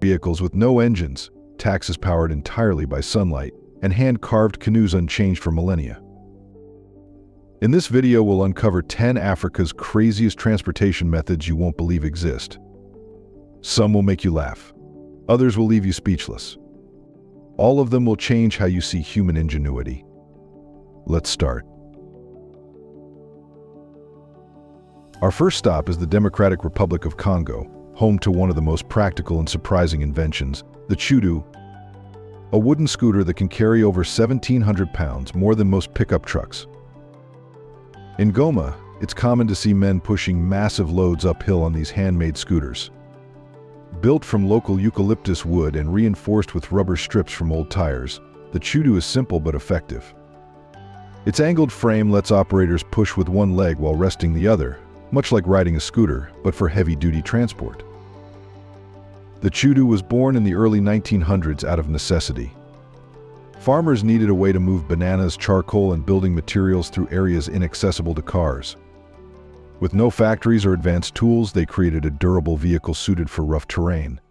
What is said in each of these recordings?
Vehicles with no engines, taxis powered entirely by sunlight, and hand-carved canoes unchanged for millennia. In this video, we'll uncover 10 Africa's craziest transportation methods you won't believe exist. Some will make you laugh. Others will leave you speechless. All of them will change how you see human ingenuity. Let's start. Our first stop is the Democratic Republic of Congo, home to one of the most practical and surprising inventions, the Chudu, a wooden scooter that can carry over 1,700 pounds, more than most pickup trucks. In Goma, it's common to see men pushing massive loads uphill on these handmade scooters. Built from local eucalyptus wood and reinforced with rubber strips from old tires, the Chudu is simple but effective. Its angled frame lets operators push with one leg while resting the other, much like riding a scooter, but for heavy-duty transport. The Chudu was born in the early 1900s out of necessity. Farmers needed a way to move bananas, charcoal, and building materials through areas inaccessible to cars. With no factories or advanced tools, they created a durable vehicle suited for rough terrain.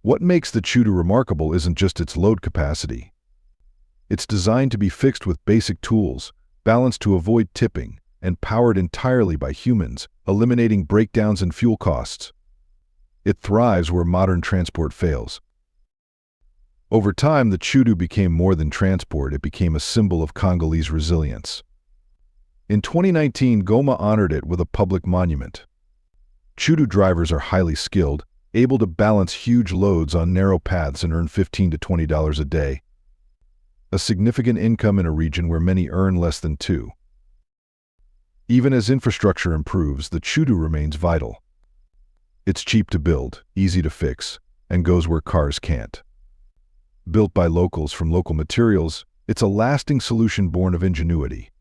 What makes the Chudu remarkable isn't just its load capacity. It's designed to be fixed with basic tools, balanced to avoid tipping, and powered entirely by humans, eliminating breakdowns and fuel costs. It thrives where modern transport fails. Over time, the Chudu became more than transport. It became a symbol of Congolese resilience. In 2019, Goma honored it with a public monument. Chudu drivers are highly skilled, able to balance huge loads on narrow paths and earn $15 to $20 a day, a significant income in a region where many earn less than $2. Even as infrastructure improves, the Chudu remains vital. It's cheap to build, easy to fix, and goes where cars can't. Built by locals from local materials, it's a lasting solution born of ingenuity.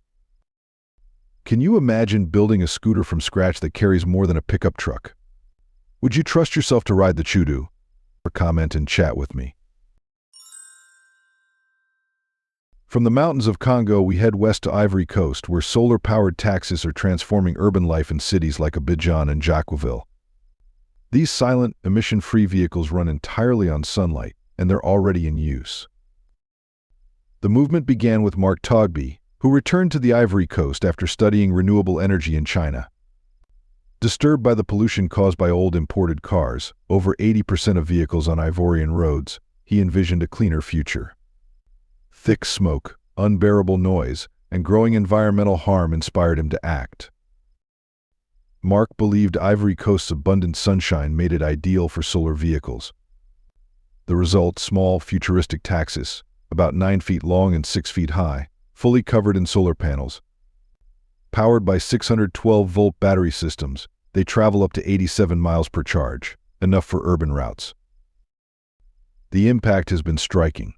Can you imagine building a scooter from scratch that carries more than a pickup truck? Would you trust yourself to ride the Chudu? Or comment and chat with me. From the mountains of Congo, we head west to Ivory Coast, where solar-powered taxis are transforming urban life in cities like Abidjan and Jacqueville. These silent, emission-free vehicles run entirely on sunlight, and they're already in use. The movement began with Mark Togby, who returned to the Ivory Coast after studying renewable energy in China. Disturbed by the pollution caused by old imported cars, over 80% of vehicles on Ivorian roads, he envisioned a cleaner future. Thick smoke, unbearable noise, and growing environmental harm inspired him to act. Mark believed Ivory Coast's abundant sunshine made it ideal for solar vehicles. The result, small, futuristic taxis, about 9 feet long and 6 feet high, fully covered in solar panels. Powered by 612-volt battery systems, they travel up to 87 miles per charge, enough for urban routes. The impact has been striking.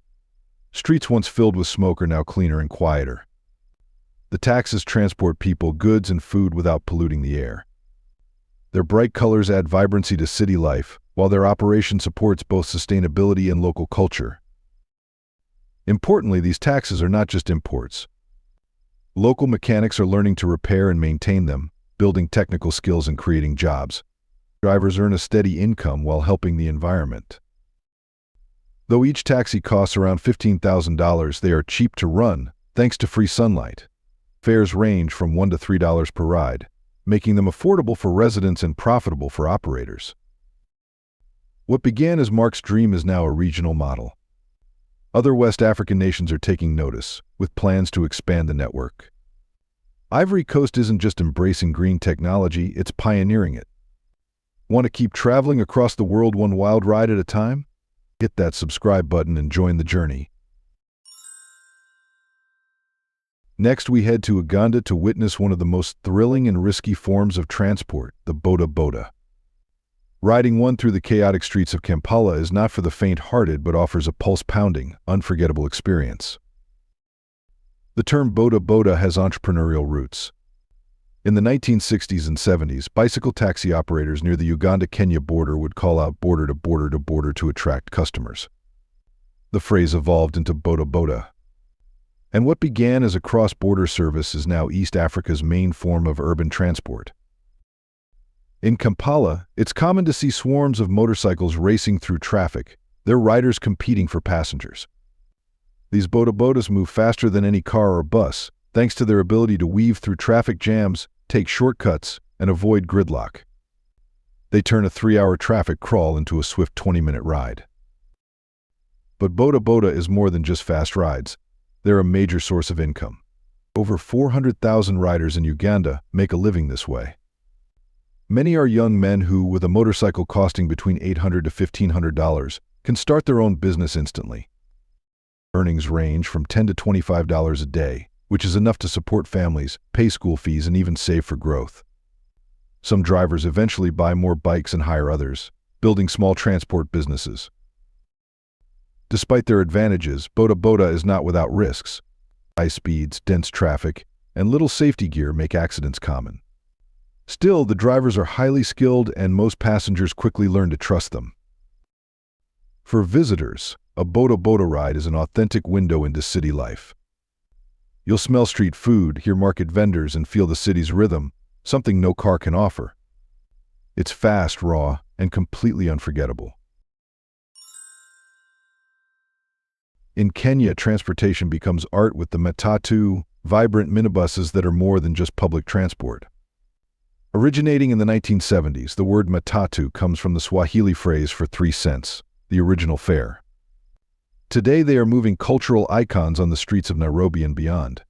Streets once filled with smoke are now cleaner and quieter. The taxis transport people, goods, and food without polluting the air. Their bright colors add vibrancy to city life, while their operation supports both sustainability and local culture. Importantly, these taxis are not just imports. Local mechanics are learning to repair and maintain them, building technical skills and creating jobs. Drivers earn a steady income while helping the environment. Though each taxi costs around $15,000, they are cheap to run, thanks to free sunlight. Fares range from $1 to $3 per ride, making them affordable for residents and profitable for operators. What began as Mark's dream is now a regional model. Other West African nations are taking notice, with plans to expand the network. Ivory Coast isn't just embracing green technology, it's pioneering it. Want to keep traveling across the world one wild ride at a time? Hit that subscribe button and join the journey. Next, we head to Uganda to witness one of the most thrilling and risky forms of transport, the Boda. Riding one through the chaotic streets of Kampala is not for the faint-hearted but offers a pulse-pounding, unforgettable experience. The term Boda has entrepreneurial roots. In the 1960s and 70s, bicycle taxi operators near the Uganda-Kenya border would call out border to border to border to attract customers. The phrase evolved into Boda. And what began as a cross-border service is now East Africa's main form of urban transport. In Kampala, it's common to see swarms of motorcycles racing through traffic, their riders competing for passengers. These bodas move faster than any car or bus, thanks to their ability to weave through traffic jams, take shortcuts, and avoid gridlock. They turn a 3-hour traffic crawl into a swift 20-minute ride. But Boda is more than just fast rides. They're a major source of income. Over 400,000 riders in Uganda make a living this way. Many are young men who, with a motorcycle costing between $800 to $1,500, can start their own business instantly. Earnings range from $10 to $25 a day, which is enough to support families, pay school fees, and even save for growth. Some drivers eventually buy more bikes and hire others, building small transport businesses. Despite their advantages, Boda is not without risks. High speeds, dense traffic, and little safety gear make accidents common. Still, the drivers are highly skilled and most passengers quickly learn to trust them. For visitors, a Boda ride is an authentic window into city life. You'll smell street food, hear market vendors, and feel the city's rhythm, something no car can offer. It's fast, raw, and completely unforgettable. In Kenya, transportation becomes art with the Matatus, vibrant minibuses that are more than just public transport. Originating in the 1970s, the word matatu comes from the Swahili phrase for 3 cents, the original fare. Today they are moving cultural icons on the streets of Nairobi and beyond.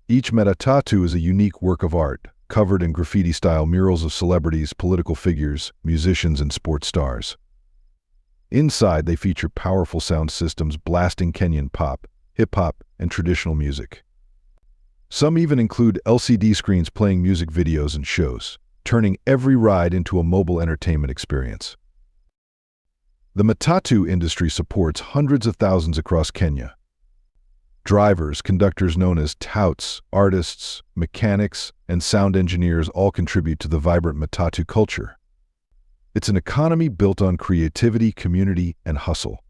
Each Matatus is a unique work of art, covered in graffiti-style murals of celebrities, political figures, musicians, and sports stars. Inside, they feature powerful sound systems blasting Kenyan pop, hip-hop, and traditional music. Some even include LCD screens playing music videos and shows, turning every ride into a mobile entertainment experience. The Matatus industry supports hundreds of thousands across Kenya. Drivers, conductors known as touts, artists, mechanics, and sound engineers all contribute to the vibrant Matatus culture. It's an economy built on creativity, community, and hustle.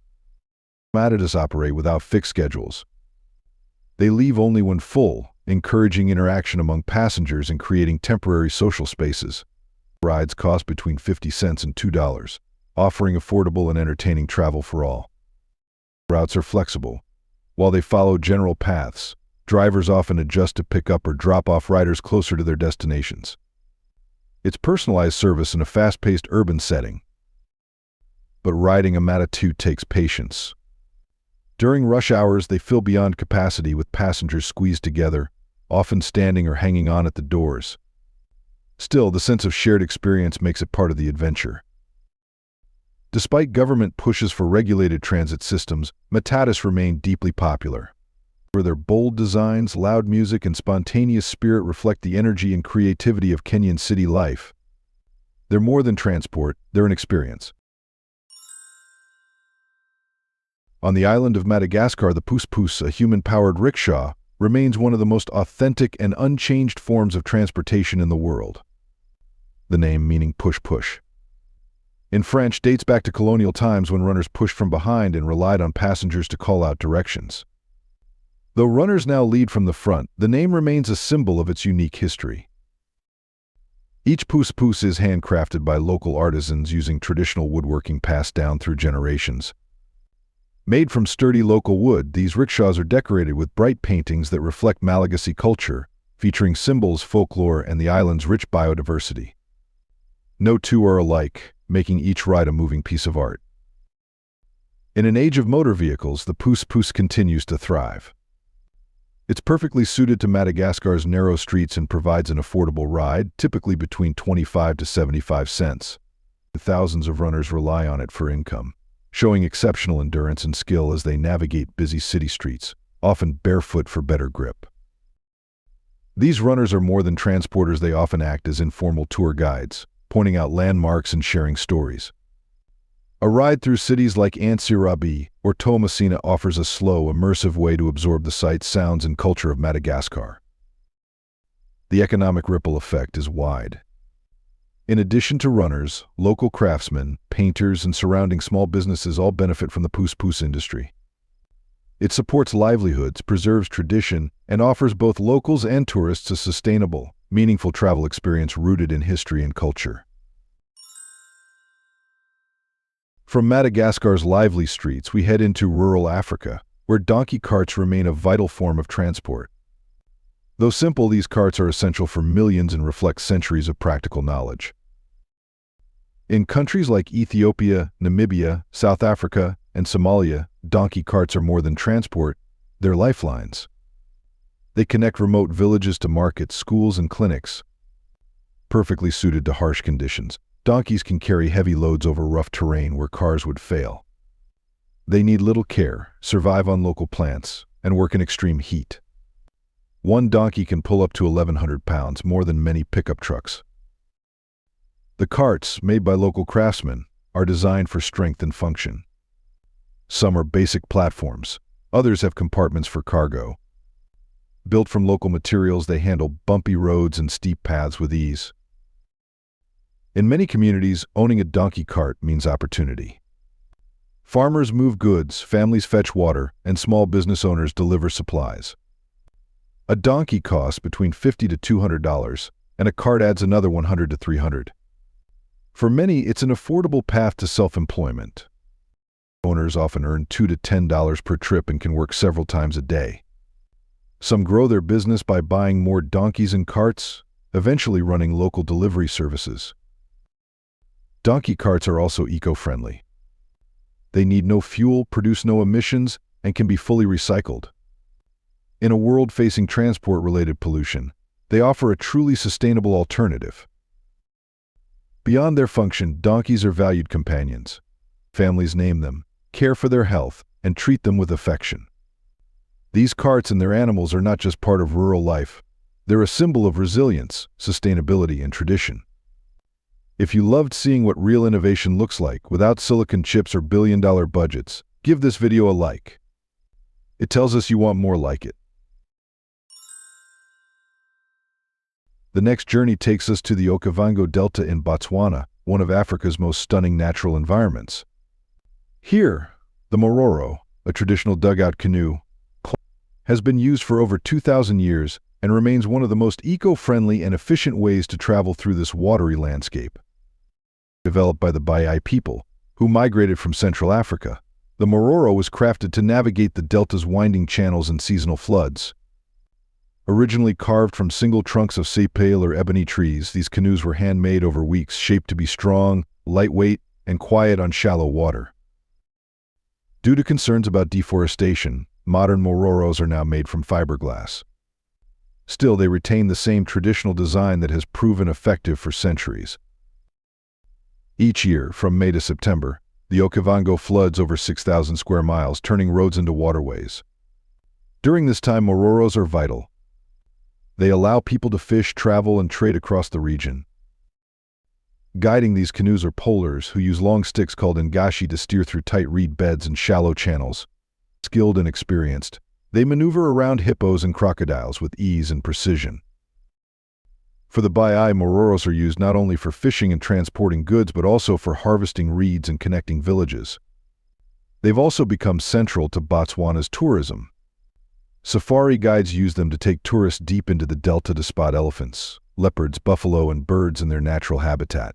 Matatus operate without fixed schedules. They leave only when full, encouraging interaction among passengers and creating temporary social spaces. Rides cost between 50 cents and $2, offering affordable and entertaining travel for all. Routes are flexible. While they follow general paths, drivers often adjust to pick up or drop off riders closer to their destinations. It's personalized service in a fast-paced urban setting. But riding a Matatus takes patience. During rush hours, they fill beyond capacity with passengers squeezed together, often standing or hanging on at the doors. Still, the sense of shared experience makes it part of the adventure. Despite government pushes for regulated transit systems, Matatus remain deeply popular. For their bold designs, loud music, and spontaneous spirit reflect the energy and creativity of Kenyan city life. They're more than transport, they're an experience. On the island of Madagascar, the Pousse-Pousse, a human-powered rickshaw, remains one of the most authentic and unchanged forms of transportation in the world. The name meaning push-push. In French, dates back to colonial times when runners pushed from behind and relied on passengers to call out directions. Though runners now lead from the front, the name remains a symbol of its unique history. Each Pousse-Pousse is handcrafted by local artisans using traditional woodworking passed down through generations. Made from sturdy local wood, these rickshaws are decorated with bright paintings that reflect Malagasy culture, featuring symbols, folklore, and the island's rich biodiversity. No two are alike, making each ride a moving piece of art. In an age of motor vehicles, the Pousse-Pousse continues to thrive. It's perfectly suited to Madagascar's narrow streets and provides an affordable ride, typically between 25 to 75 cents. Thousands of runners rely on it for income, showing exceptional endurance and skill as they navigate busy city streets, often barefoot for better grip. These runners are more than transporters. They often act as informal tour guides, pointing out landmarks and sharing stories. A ride through cities like Ansirabi or Tomasina offers a slow, immersive way to absorb the sights, sounds, and culture of Madagascar. The economic ripple effect is wide. In addition to runners, local craftsmen, painters, and surrounding small businesses all benefit from the Pousse-Pousse industry. It supports livelihoods, preserves tradition, and offers both locals and tourists a sustainable, meaningful travel experience rooted in history and culture. From Madagascar's lively streets, we head into rural Africa, where donkey carts remain a vital form of transport. Though simple, these carts are essential for millions and reflect centuries of practical knowledge. In countries like Ethiopia, Namibia, South Africa, and Somalia, donkey carts are more than transport, they're lifelines. They connect remote villages to markets, schools, and clinics. Perfectly suited to harsh conditions, donkeys can carry heavy loads over rough terrain where cars would fail. They need little care, survive on local plants, and work in extreme heat. One donkey can pull up to 1,100 pounds, more than many pickup trucks. The carts, made by local craftsmen, are designed for strength and function. Some are basic platforms, others have compartments for cargo. Built from local materials, they handle bumpy roads and steep paths with ease. In many communities, owning a donkey cart means opportunity. Farmers move goods, families fetch water, and small business owners deliver supplies. A donkey costs between $50 to $200, and a cart adds another $100 to $300. For many, it's an affordable path to self-employment. Owners often earn $2 to $10 per trip and can work several times a day. Some grow their business by buying more donkeys and carts, eventually running local delivery services. Donkey carts are also eco-friendly. They need no fuel, produce no emissions, and can be fully recycled. In a world facing transport-related pollution, they offer a truly sustainable alternative. Beyond their function, donkeys are valued companions. Families name them, care for their health, and treat them with affection. These carts and their animals are not just part of rural life, they're a symbol of resilience, sustainability, and tradition. If you loved seeing what real innovation looks like without silicon chips or billion-dollar budgets, give this video a like. It tells us you want more like it. The next journey takes us to the Okavango Delta in Botswana, one of Africa's most stunning natural environments. Here, the Mororo, a traditional dugout canoe, has been used for over 2,000 years and remains one of the most eco-friendly and efficient ways to travel through this watery landscape. Developed by the Bai people, who migrated from Central Africa, the Mororo was crafted to navigate the delta's winding channels and seasonal floods. Originally carved from single trunks of sapele or ebony trees, these canoes were handmade over weeks, shaped to be strong, lightweight, and quiet on shallow water. Due to concerns about deforestation, modern Mororos are now made from fiberglass. Still, they retain the same traditional design that has proven effective for centuries. Each year, from May to September, the Okavango floods over 6,000 square miles, turning roads into waterways. During this time, Mororos are vital. They allow people to fish, travel, and trade across the region. Guiding these canoes are polers who use long sticks called ngashi to steer through tight reed beds and shallow channels. Skilled and experienced, they maneuver around hippos and crocodiles with ease and precision. For the Bai, Mororos are used not only for fishing and transporting goods but also for harvesting reeds and connecting villages. They've also become central to Botswana's tourism. Safari guides use them to take tourists deep into the delta to spot elephants, leopards, buffalo, and birds in their natural habitat.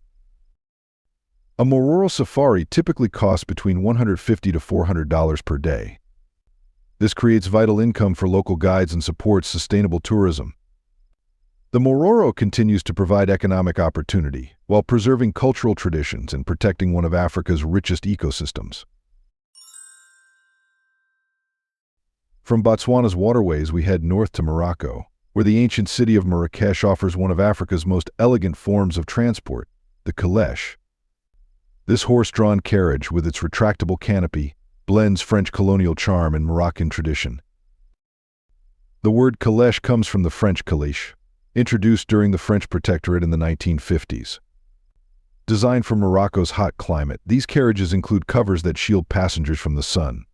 A Mororo safari typically costs between $150 to $400 per day. This creates vital income for local guides and supports sustainable tourism. The Mororo continues to provide economic opportunity while preserving cultural traditions and protecting one of Africa's richest ecosystems. From Botswana's waterways, we head north to Morocco, where the ancient city of Marrakech offers one of Africa's most elegant forms of transport, the Kalesh. This horse-drawn carriage, with its retractable canopy, blends French colonial charm and Moroccan tradition. The word Kalesh comes from the French Kalesh, introduced during the French protectorate in the 1950s. Designed for Morocco's hot climate, these carriages include covers that shield passengers from the sun.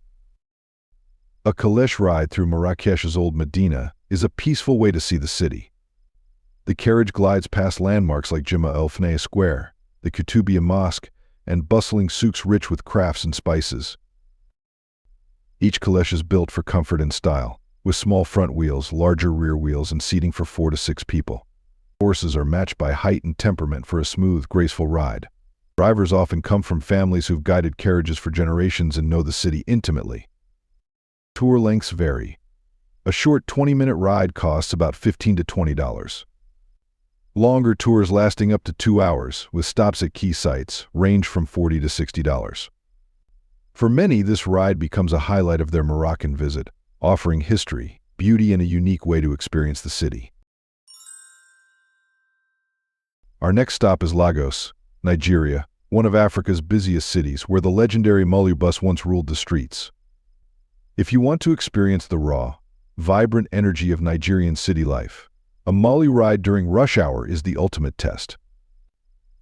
A Kalesh ride through Marrakech's old Medina is a peaceful way to see the city. The carriage glides past landmarks like Juma El Fnay Square, the Kutubia Mosque, and bustling souks rich with crafts and spices. Each Kalesh is built for comfort and style, with small front wheels, larger rear wheels, and seating for 4 to 6 people. Horses are matched by height and temperament for a smooth, graceful ride. Drivers often come from families who've guided carriages for generations and know the city intimately. Tour lengths vary. A short 20-minute ride costs about $15 to $20. Longer tours lasting up to 2 hours, with stops at key sites, range from $40 to $60. For many, this ride becomes a highlight of their Moroccan visit, offering history, beauty, and a unique way to experience the city. Our next stop is Lagos, Nigeria, one of Africa's busiest cities where the legendary Molue bus once ruled the streets. If you want to experience the raw, vibrant energy of Nigerian city life, a Molue ride during rush hour is the ultimate test.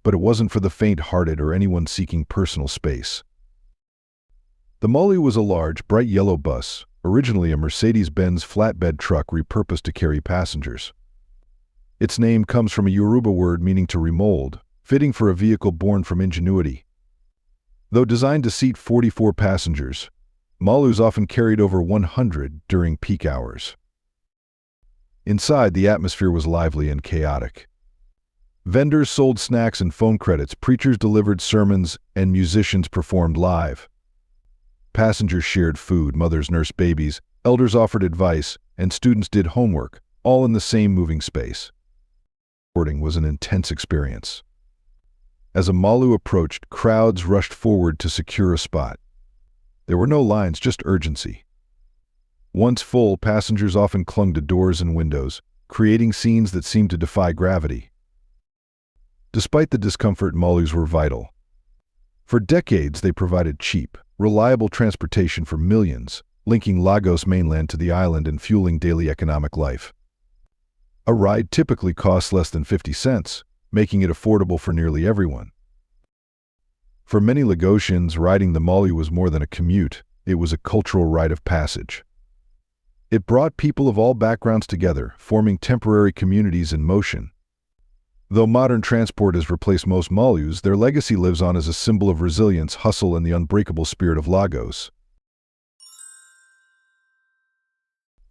But it wasn't for the faint-hearted or anyone seeking personal space. The Molue was a large, bright yellow bus, originally a Mercedes-Benz flatbed truck repurposed to carry passengers. Its name comes from a Yoruba word meaning to remold, fitting for a vehicle born from ingenuity. Though designed to seat 44 passengers, Molues often carried over 100 during peak hours. Inside, the atmosphere was lively and chaotic. Vendors sold snacks and phone credits, preachers delivered sermons, and musicians performed live. Passengers shared food, mothers nursed babies, elders offered advice, and students did homework, all in the same moving space. Boarding was an intense experience. As a Molue approached, crowds rushed forward to secure a spot. There were no lines, just urgency. Once full, passengers often clung to doors and windows, creating scenes that seemed to defy gravity. Despite the discomfort, Molues were vital. For decades, they provided cheap, reliable transportation for millions, linking Lagos mainland to the island and fueling daily economic life. A ride typically costs less than 50 cents, making it affordable for nearly everyone. For many Lagosians, riding the Molue was more than a commute, it was a cultural rite of passage. It brought people of all backgrounds together, forming temporary communities in motion. Though modern transport has replaced most Molues, their legacy lives on as a symbol of resilience, hustle, and the unbreakable spirit of Lagos.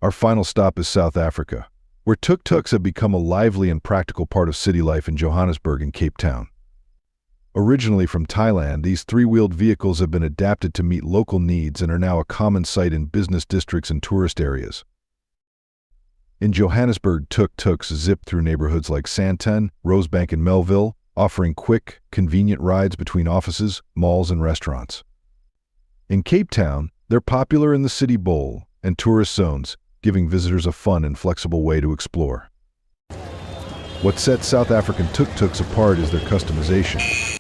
Our final stop is South Africa, where tuk-tuks have become a lively and practical part of city life in Johannesburg and Cape Town. Originally from Thailand, these three-wheeled vehicles have been adapted to meet local needs and are now a common sight in business districts and tourist areas. In Johannesburg, tuk-tuks zip through neighborhoods like Sandton, Rosebank, and Melville, offering quick, convenient rides between offices, malls, and restaurants. In Cape Town, they're popular in the city bowl and tourist zones, giving visitors a fun and flexible way to explore. What sets South African tuk-tuks apart is their customization.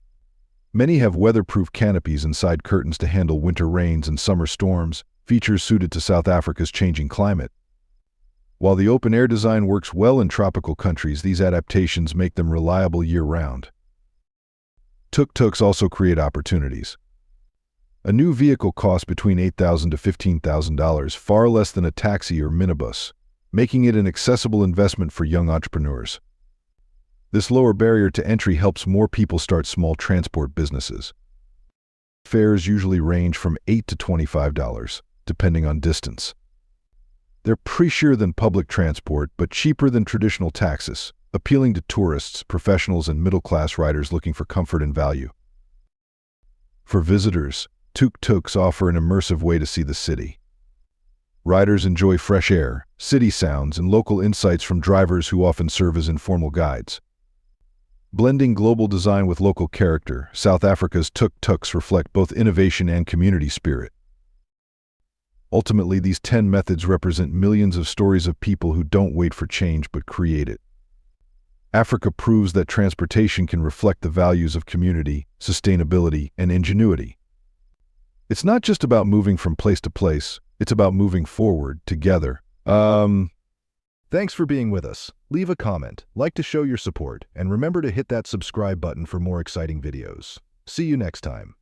Many have weatherproof canopies and side curtains to handle winter rains and summer storms, features suited to South Africa's changing climate. While the open-air design works well in tropical countries, these adaptations make them reliable year-round. Tuk-tuks also create opportunities. A new vehicle costs between $8,000 to $15,000, far less than a taxi or minibus, making it an accessible investment for young entrepreneurs. This lower barrier to entry helps more people start small transport businesses. Fares usually range from $8 to $25, depending on distance. They're pricier than public transport, but cheaper than traditional taxis, appealing to tourists, professionals, and middle-class riders looking for comfort and value. For visitors, tuk-tuks offer an immersive way to see the city. Riders enjoy fresh air, city sounds, and local insights from drivers who often serve as informal guides. Blending global design with local character, South Africa's tuk-tuks reflect both innovation and community spirit. Ultimately, these 10 methods represent millions of stories of people who don't wait for change but create it. Africa proves that transportation can reflect the values of community, sustainability, and ingenuity. It's not just about moving from place to place, it's about moving forward together. Thanks for being with us. Leave a comment, like to show your support, and remember to hit that subscribe button for more exciting videos. See you next time.